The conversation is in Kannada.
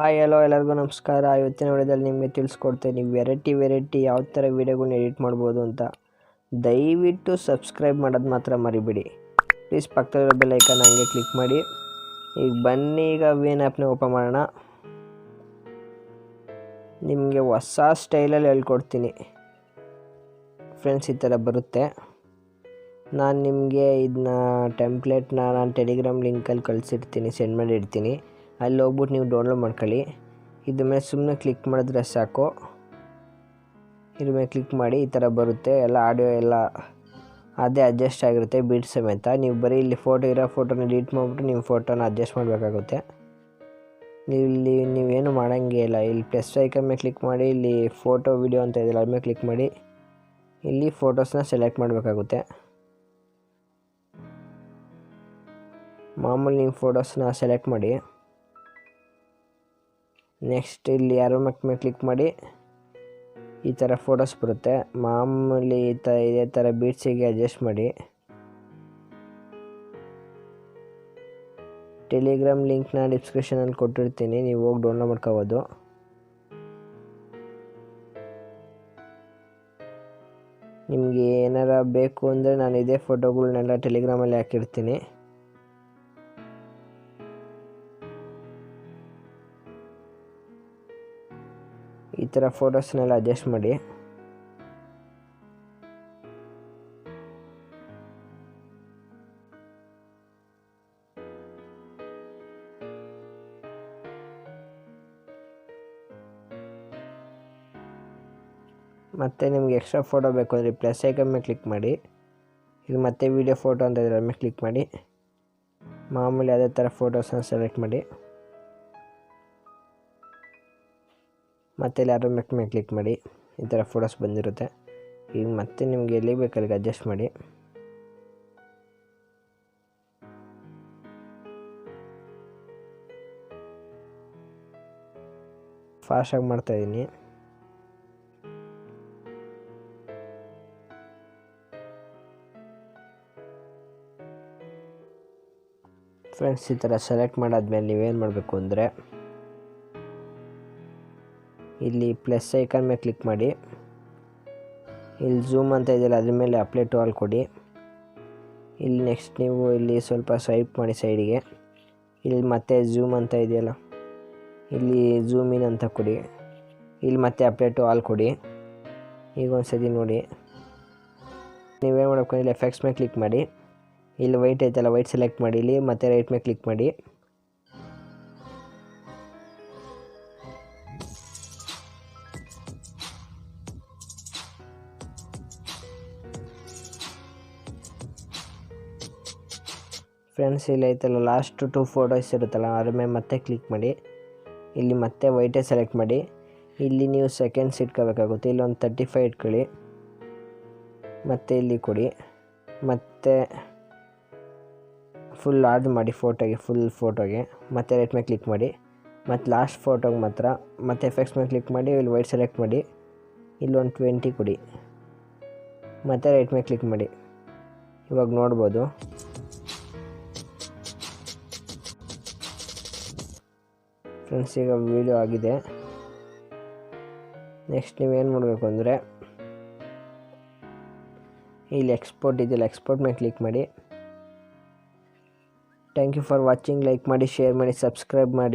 ಹಾಯ್ ಹಲೋ ಎಲ್ಲರಿಗೂ ನಮಸ್ಕಾರ. ಇವತ್ತಿನ ವಿಡಿಯೋದಲ್ಲಿ ನಿಮಗೆ ತಿಳಿಸ್ಕೊಡ್ತೇನೆ ವೆರೈಟಿ ಯಾವ ಥರ ವೀಡಿಯೋಗಳನ್ನ ಎಡಿಟ್ ಮಾಡ್ಬೋದು ಅಂತ. ದಯವಿಟ್ಟು ಸಬ್ಸ್ಕ್ರೈಬ್ ಮಾಡೋದು ಮಾತ್ರ ಮರಿಬೇಡಿ ಪ್ಲೀಸ್. ಪಕ್ಕದಲ್ಲಿರೋ ಬೆಲ್ ಐಕಾನ್ ಹಂಗೆ ಕ್ಲಿಕ್ ಮಾಡಿ. ಈಗ ಬನ್ನಿ, ಈಗ ವಿನ್ ಆ್ಯಪ್ನ ಓಪನ್ ಮಾಡೋಣ. ನಿಮಗೆ ಹೊಸ ಸ್ಟೈಲಲ್ಲಿ ಹೇಳ್ಕೊಡ್ತೀನಿ ಫ್ರೆಂಡ್ಸ್. ಈ ಥರ ಬರುತ್ತೆ. ನಾನು ನಿಮಗೆ ಇದನ್ನ ಟೆಂಪ್ಲೇಟ್ನ ನಾನು ಟೆಲಿಗ್ರಾಮ್ ಲಿಂಕಲ್ಲಿ ಕಳಿಸಿರ್ತೀನಿ, ಸೆಂಡ್ ಮಾಡಿ ಇಡ್ತೀನಿ. ಅಲ್ಲಿ ಹೋಗ್ಬಿಟ್ಟು ನೀವು ಡೌನ್ಲೋಡ್ ಮಾಡ್ಕೊಳ್ಳಿ. ಇದ್ರ ಮೇಲೆ ಸುಮ್ಮನೆ ಕ್ಲಿಕ್ ಮಾಡಿದ್ರೆ ಸಾಕು. ಇದ್ರ ಮೇಲೆ ಕ್ಲಿಕ್ ಮಾಡಿ ಈ ಥರ ಬರುತ್ತೆ. ಎಲ್ಲ ಆಡಿಯೋ ಎಲ್ಲ ಅದೇ ಅಡ್ಜಸ್ಟ್ ಆಗಿರುತ್ತೆ ಬೀಟ್ ಸಮೇತ. ನೀವು ಬರೀ ಇಲ್ಲಿ ಫೋಟೋ ಇರೋ ಫೋಟೋನ ಎಡಿಟ್ ಮಾಡಿಬಿಟ್ಟು ನಿಮ್ಮ ಫೋಟೋನ ಅಡ್ಜಸ್ಟ್ ಮಾಡಬೇಕಾಗುತ್ತೆ. ನೀವೇನು ಮಾಡೋಂಗೇ ಇಲ್ಲ. ಇಲ್ಲಿ ಪ್ಲಸ್ ಐಕನ್ ಮೇಲೆ ಕ್ಲಿಕ್ ಮಾಡಿ, ಇಲ್ಲಿ ಫೋಟೋ ವಿಡಿಯೋ ಅಂತ ಇದೆಯಲ್ಲ ಅದ್ರ ಮೇಲೆ ಕ್ಲಿಕ್ ಮಾಡಿ, ಇಲ್ಲಿ ಫೋಟೋಸ್ನ ಸೆಲೆಕ್ಟ್ ಮಾಡಬೇಕಾಗುತ್ತೆ. ಮಾಮೂಲಿ ನಿಮ್ಮ ಫೋಟೋಸ್ನ ಸೆಲೆಕ್ಟ್ ಮಾಡಿ. ನೆಕ್ಸ್ಟ್ ಇಲ್ಲಿ ಯಾರೋ ಮೇಲೆ ಕ್ಲಿಕ್ ಮಾಡಿ, ಈ ಥರ ಫೋಟೋಸ್ ಬರುತ್ತೆ. ಮಾಮೂಲಿ ಇದೇ ಥರ ಬೀಟ್ಸಿಗೆ ಅಡ್ಜಸ್ಟ್ ಮಾಡಿ. ಟೆಲಿಗ್ರಾಮ್ ಲಿಂಕ್ನ ಡಿಸ್ಕ್ರಿಪ್ಷನಲ್ಲಿ ಕೊಟ್ಟಿರ್ತೀನಿ, ನೀವು ಹೋಗಿ ಡೌನ್ಲೋಡ್ ಮಾಡ್ಕೋಬೋದು. ನಿಮಗೆ ಏನಾರ ಬೇಕು ಅಂದರೆ ನಾನು ಇದೇ ಫೋಟೋಗಳನ್ನೆಲ್ಲ ಟೆಲಿಗ್ರಾಮಲ್ಲಿ ಹಾಕಿರ್ತೀನಿ. ಈ ಥರ ಫೋಟೋಸ್ನೆಲ್ಲ ಅಡ್ಜಸ್ಟ್ ಮಾಡಿ. ಮತ್ತು ನಿಮ್ಗೆ ಎಕ್ಸ್ಟ್ರಾ ಫೋಟೋ ಬೇಕು ಅಂದರೆ ಪ್ಲಸ್ ಐಕನ್ ಮೇಲೆ ಕ್ಲಿಕ್ ಮಾಡಿ. ಇಲ್ಲಿ ಮತ್ತೆ ವೀಡಿಯೋ ಫೋಟೋ ಅಂತ ಇದ್ರೆ ಮೇಲೆ ಕ್ಲಿಕ್ ಮಾಡಿ. ಮಾಮೂಲಿ ಅದೇ ಥರ ಫೋಟೋಸ್ನ ಸೆಲೆಕ್ಟ್ ಮಾಡಿ. ಮತ್ತು ಇಲ್ಲಿ ಯಾರೋ ಮೇಲೆ ಕ್ಲಿಕ್ ಮಾಡಿ, ಈ ಥರ ಫೋಟೋಸ್ ಬಂದಿರುತ್ತೆ. ಈಗ ಮತ್ತೆ ನಿಮಗೆ ಎಲ್ಲಿ ಬೇಕಲ್ಲಿಗೆ ಅಡ್ಜಸ್ಟ್ ಮಾಡಿ. ಫಾಸ್ಟಾಗಿ ಮಾಡ್ತಾಯಿದ್ದೀನಿ. ಫ್ರೆಂಡ್ಸ್, ಈ ಥರ ಸೆಲೆಕ್ಟ್ ಮಾಡಾದ್ಮೇಲೆ ನೀವೇನು ಮಾಡಬೇಕು ಅಂದರೆ, ಇಲ್ಲಿ ಪ್ಲಸ್ ಐಕಾನ್ ಮೇಲೆ ಕ್ಲಿಕ್ ಮಾಡಿ. ಇಲ್ಲಿ ಝೂಮ್ ಅಂತ ಇದೆಯಲ್ಲ ಅದ್ರ ಮೇಲೆ ಅಪ್ಲೈ ಟು ಆಲ್ ಕೊಡಿ. ಇಲ್ಲಿ ನೆಕ್ಸ್ಟ್ ನೀವು ಇಲ್ಲಿ ಸ್ವಲ್ಪ ಸ್ವೈಪ್ ಮಾಡಿ ಸೈಡಿಗೆ. ಇಲ್ಲಿ ಮತ್ತೆ ಝೂಮ್ ಅಂತ ಇದೆಯಲ್ಲ, ಇಲ್ಲಿ ಝೂಮ್ ಇನ್ ಅಂತ ಕೊಡಿ. ಇಲ್ಲಿ ಮತ್ತೆ ಅಪ್ಲೈ ಟು ಆಲ್ ಕೊಡಿ. ಈಗ ಒಂದು ಸತಿ ನೋಡಿ. ನೀವೇನು ಮಾಡಬೇಕು, ಇಲ್ಲಿ ಎಫೆಕ್ಟ್ಸ್ ಮೇಲೆ ಕ್ಲಿಕ್ ಮಾಡಿ. ಇಲ್ಲಿ ವೈಟ್ ಐತಲ್ಲ, ವೈಟ್ ಸೆಲೆಕ್ಟ್ ಮಾಡಿ. ಇಲ್ಲಿ ಮತ್ತೆ ರೈಟ್ ಮೇಲೆ ಕ್ಲಿಕ್ ಮಾಡಿ. ಫ್ರೆಂಡ್ಸ್, ಇಲ್ಲಿ ಐತಲ್ಲ ಲಾಸ್ಟ್ 2 ಫೋಟೋಸ್ ಇರುತ್ತಲ್ಲ ಅದ್ರ ಮೇಲೆ ಮತ್ತೆ ಕ್ಲಿಕ್ ಮಾಡಿ. ಇಲ್ಲಿ ಮತ್ತೆ ವೈಟೇ ಸೆಲೆಕ್ಟ್ ಮಾಡಿ. ಇಲ್ಲಿ ನೀವು ಸೆಕೆಂಡ್ಸ್ ಇಟ್ಕೋಬೇಕಾಗುತ್ತೆ. ಇಲ್ಲಿ ಒಂದು 35 ಇಟ್ಕೊಳ್ಳಿ. ಮತ್ತು ಇಲ್ಲಿ ಕೊಡಿ. ಮತ್ತು ಫುಲ್ ಆಡ್ ಮಾಡಿ ಫುಲ್ ಫೋಟೋಗೆ. ಮತ್ತು ರೈಟ್ ಮೇಲೆ ಕ್ಲಿಕ್ ಮಾಡಿ. ಮತ್ತು ಲಾಸ್ಟ್ ಫೋಟೋಗೆ ಮಾತ್ರ ಮತ್ತೆ ಎಫೆಕ್ಟ್ಸ್ ಮೇಲೆ ಕ್ಲಿಕ್ ಮಾಡಿ. ಇಲ್ಲಿ ವೈಟ್ ಸೆಲೆಕ್ಟ್ ಮಾಡಿ. ಇಲ್ಲಿ ಒಂದು 20 ಕೊಡಿ. ಮತ್ತು ರೈಟ್ ಮೇಲೆ ಕ್ಲಿಕ್ ಮಾಡಿ. ಇವಾಗ ನೋಡ್ಬೋದು. ಫ್ರೆಂಡ್ಸ್, ಈಗ ವಿಡಿಯೋ ಆಗಿದೆ. ನೆಕ್ಸ್ಟ್ ನೀವೇನು ಮಾಡಬೇಕು ಅಂದರೆ, ಇಲ್ಲಿ ಎಕ್ಸ್ಪೋರ್ಟ್ ಇದೆಯಲ್ಲ, ಎಕ್ಸ್ಪೋರ್ಟ್ ಮೇಲೆ ಕ್ಲಿಕ್ ಮಾಡಿ. Thank you for watching. Like ಮಾಡಿ, ಶೇರ್ ಮಾಡಿ, ಸಬ್ಸ್ಕ್ರೈಬ್ ಮಾಡಿ.